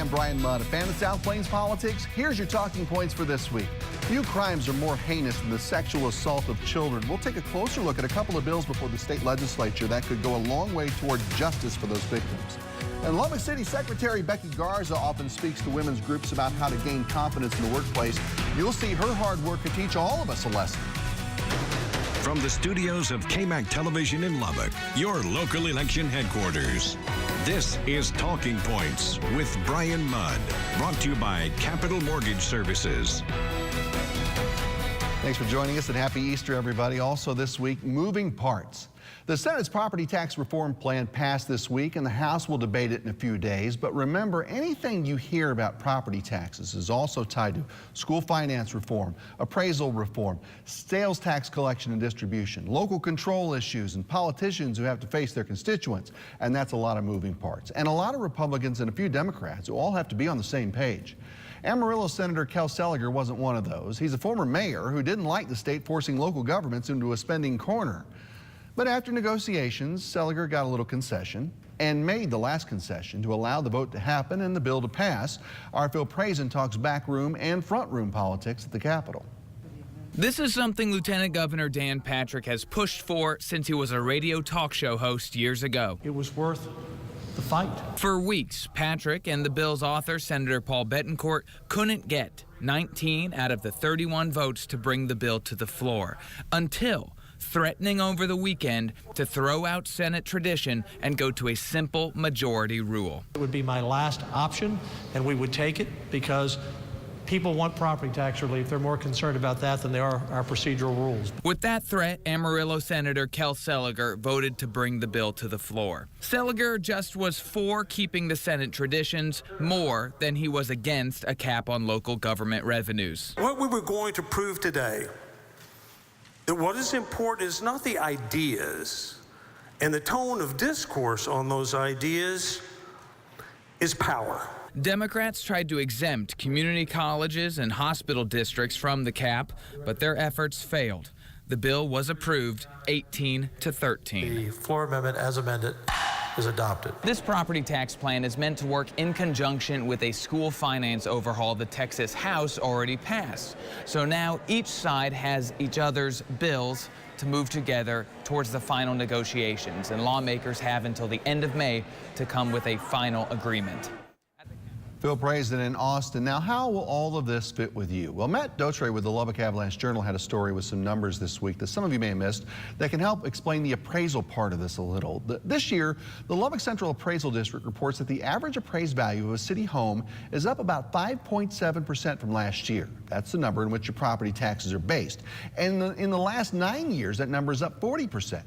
I'm Bryan Mudd. A fan of South Plains politics? Here's your talking points for this week. Few crimes are more heinous than the sexual assault of children. We'll take a closer look at a couple of bills before the state legislature that could go a long way toward justice for those victims. And Lubbock City Secretary Becky Garza often speaks to women's groups about how to gain confidence in the workplace. You'll see her hard work could teach all of us a lesson. From the studios of KMAC Television in Lubbock, your local election headquarters. This is Talking Points with Bryan Mudd, brought to you by Capital Mortgage Services. Thanks for joining us and happy Easter, everybody. Also this week, moving parts. The Senate's property tax reform plan passed this week, and the House will debate it in a few days. But remember, anything you hear about property taxes is also tied to school finance reform, appraisal reform, sales tax collection and distribution, local control issues, and politicians who have to face their constituents. And that's a lot of moving parts. And a lot of Republicans and a few Democrats who all have to be on the same page. Amarillo Senator Kel Seliger wasn't one of those. He's a former mayor who didn't like the state forcing local governments into a spending corner. But after negotiations, Seliger got a little concession and made the last concession to allow the vote to happen and the bill to pass. Our Phil Prazen talks backroom and frontroom politics at the Capitol. This is something Lieutenant Governor Dan Patrick has pushed for since he was a radio talk show host years ago. It was worth the fight. For weeks, Patrick and the bill's author, Senator Paul Bettencourt, couldn't get 19 out of the 31 votes to bring the bill to the floor until threatening over the weekend to throw out Senate tradition and go to a simple majority rule. It would be my last option, and we would take it because people want property tax relief. They're more concerned about that than they are our procedural rules. With that threat, Amarillo Senator Kel Seliger voted to bring the bill to the floor. Seliger just was for keeping the Senate traditions more than he was against a cap on local government revenues. What we were going to prove today, that what is important is not the ideas, and the tone of discourse on those ideas is power. Democrats tried to exempt community colleges and hospital districts from the cap, but their efforts failed. The bill was approved 18-13. The floor amendment as amended is adopted. This property tax plan is meant to work in conjunction with a school finance overhaul the Texas House already passed. So now each side has each other's bills to move together towards the final negotiations, and lawmakers have until the end of May to come with a final agreement. Phil Prazen in Austin. Now, how will all of this fit with you? Well, Matt Dotre with the Lubbock Avalanche Journal had a story with some numbers this week that some of you may have missed that can help explain the appraisal part of this a little. This year, the Lubbock Central Appraisal District reports that the average appraised value of a city home is up about 5.7% from last year. That's the number in which your property taxes are based. And in the last 9 years, that number is up 40%.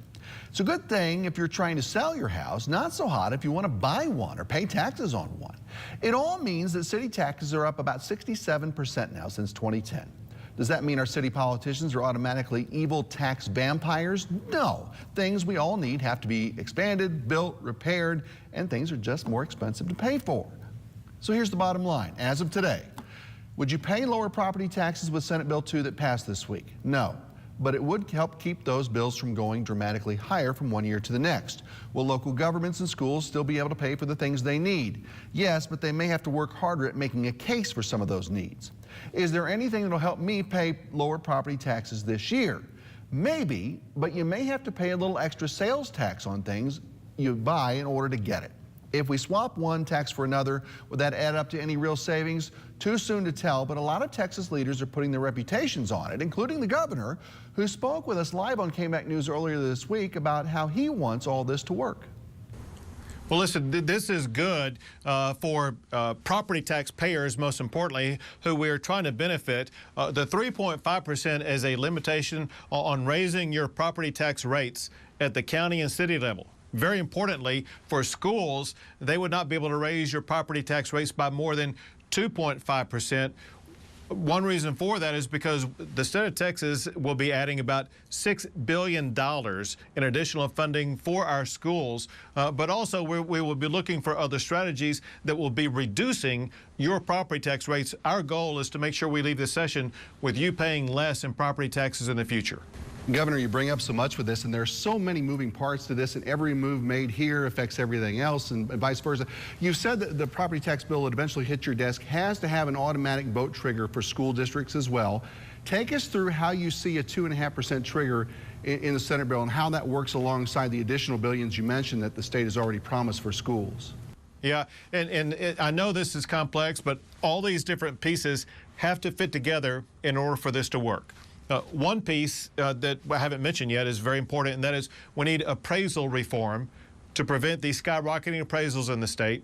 It's a good thing if you're trying to sell your house, not so hot if you want to buy one or pay taxes on one. It all means that city taxes are up about 67% now since 2010. Does that mean our city politicians are automatically evil tax vampires? No. Things we all need have to be expanded, built, repaired, and things are just more expensive to pay for. So here's the bottom line. As of today, would you pay lower property taxes with Senate Bill 2 that passed this week? No. But it would help keep those bills from going dramatically higher from one year to the next. Will local governments and schools still be able to pay for the things they need? Yes, but they may have to work harder at making a case for some of those needs. Is there anything that will help me pay lower property taxes this year? Maybe, but you may have to pay a little extra sales tax on things you buy in order to get it. If we swap one tax for another, would that add up to any real savings? Too soon to tell, but a lot of Texas leaders are putting their reputations on it, including the governor, who spoke with us live on KMAC News earlier this week about how he wants all this to work. Well, listen, this is good for property tax payers, most importantly, who we are trying to benefit. The 3.5% is a limitation on raising your property tax rates at the county and city level. Very importantly, for schools, they would not be able to raise your property tax rates by more than 2.5%. One reason for that is because the state of Texas will be adding about $6 billion in additional funding for our schools, but also we will be looking for other strategies that will be reducing your property tax rates. Our goal is to make sure we leave this session with you paying less in property taxes in the future. Governor, you bring up so much with this, and there are so many moving parts to this, and every move made here affects everything else, and vice versa. You said that the property tax bill that eventually hit your desk has to have an automatic vote trigger for school districts as well. Take us through how you see a 2.5% trigger in the Senate bill and how that works alongside the additional billions you mentioned that the state has already promised for schools. Yeah, and I know this is complex, but all these different pieces have to fit together in order for this to work. One piece that I haven't mentioned yet is very important, and that is we need appraisal reform to prevent these skyrocketing appraisals in the state.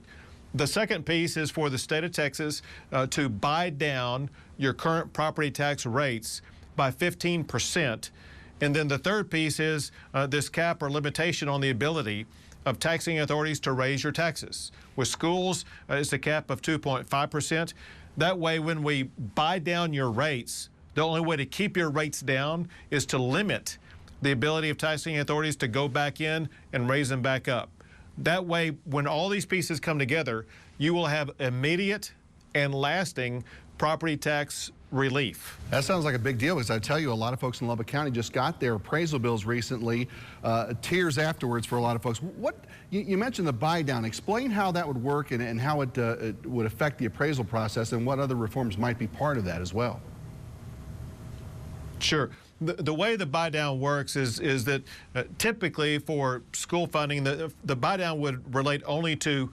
The second piece is for the state of Texas to buy down your current property tax rates by 15%. And then the third piece is this cap or limitation on the ability of taxing authorities to raise your taxes. With schools, it's a cap of 2.5%. That way, when we buy down your rates, the only way to keep your rates down is to limit the ability of taxing authorities to go back in and raise them back up. That way, when all these pieces come together, you will have immediate and lasting property tax relief. That sounds like a big deal, because I tell you, a lot of folks in Lubbock County just got their appraisal bills recently, tears afterwards for a lot of folks. You mentioned the buy down. Explain how that would work and how it would affect the appraisal process, and what other reforms might be part of that as well. Sure. The way the buy down works is that typically for school funding, the buy down would relate only to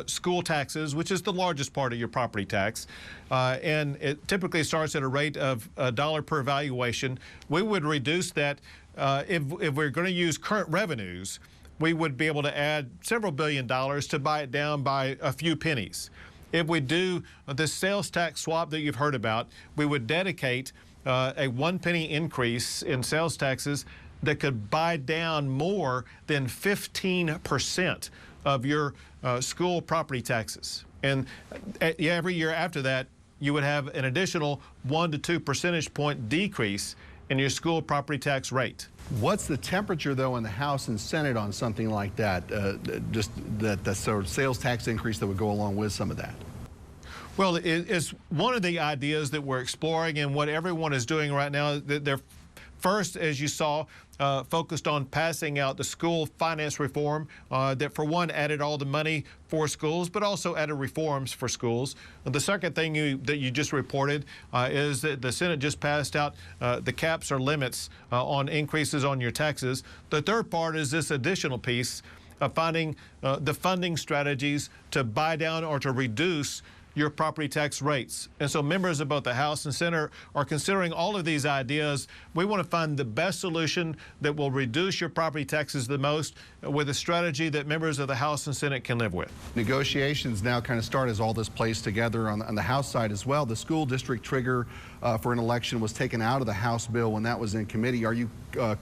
school taxes, which is the largest part of your property tax, and it typically starts at a rate of $1 per valuation. We would reduce that if we're going to use current revenues. We would be able to add several $billion to buy it down by a few pennies. If we do the sales tax swap that you've heard about, we would dedicate a 1 penny increase in sales taxes that could buy down more than 15% of your school property taxes. And every year after that, you would have an additional 1 to 2 percentage point decrease in your school property tax rate. What's the temperature, though, in the House and Senate on something like that? Just that sort of sales tax increase that would go along with some of that? Well, it's one of the ideas that we're exploring, and what everyone is doing right now. They're first, as you saw, focused on passing out the school finance reform that, for one, added all the money for schools, but also added reforms for schools. The second thing that you just reported is that the Senate just passed out the caps or limits on increases on your taxes. The third part is this additional piece of finding the funding strategies to buy down or to reduce your property tax rates. And so members of both the House and Senate are considering all of these ideas. We want to find the best solution that will reduce your property taxes the most, with a strategy that members of the House and Senate can live with. Negotiations now kind of start as all this plays together on the House side as well. The school district trigger for an election was taken out of the House bill when that was in committee. Are you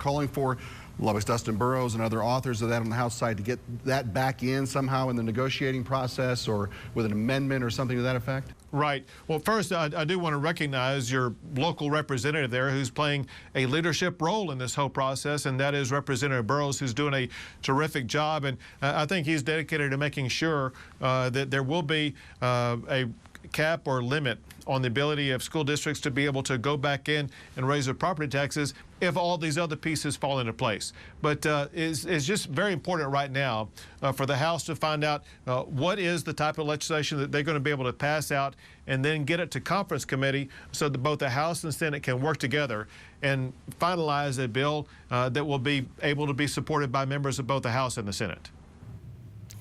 calling for Lubbock's Dustin Burrows and other authors of that on the House side to get that back in somehow in the negotiating process, or with an amendment or something to that effect? Right. Well, first, I do want to recognize your local representative there, who's playing a leadership role in this whole process, and that is Representative Burrows, who's doing a terrific job. And I think he's dedicated to making sure that there will be a cap or limit on the ability of school districts to be able to go back in and raise their property taxes if all these other pieces fall into place. But it's just very important right now for the House to find out what is the type of legislation that they're going to be able to pass out, and then get it to conference committee so that both the House and Senate can work together and finalize a bill that will be able to be supported by members of both the House and the Senate.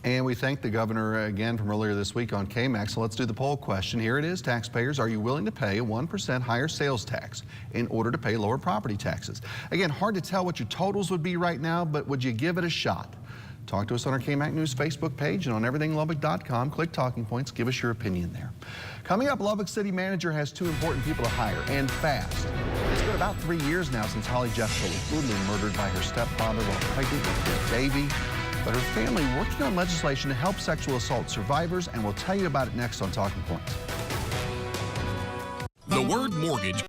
And we thank the governor again from earlier this week on KMAX. So let's do the poll question. Here it is, taxpayers. Are you willing to pay a 1% higher sales tax in order to pay lower property taxes? Again, hard to tell what your totals would be right now, but would you give it a shot? Talk to us on our KMAX News Facebook page and on everythinglubbock.com. Click Talking Points. Give us your opinion there. Coming up, Lubbock City Manager has 2 important people to hire, and fast. It's been about 3 years now since Holly Jeffco was brutally murdered by her stepfather while pregnant with their baby. But her family working on legislation to help sexual assault survivors, and we'll tell you about it next on Talking Points. The word mortgage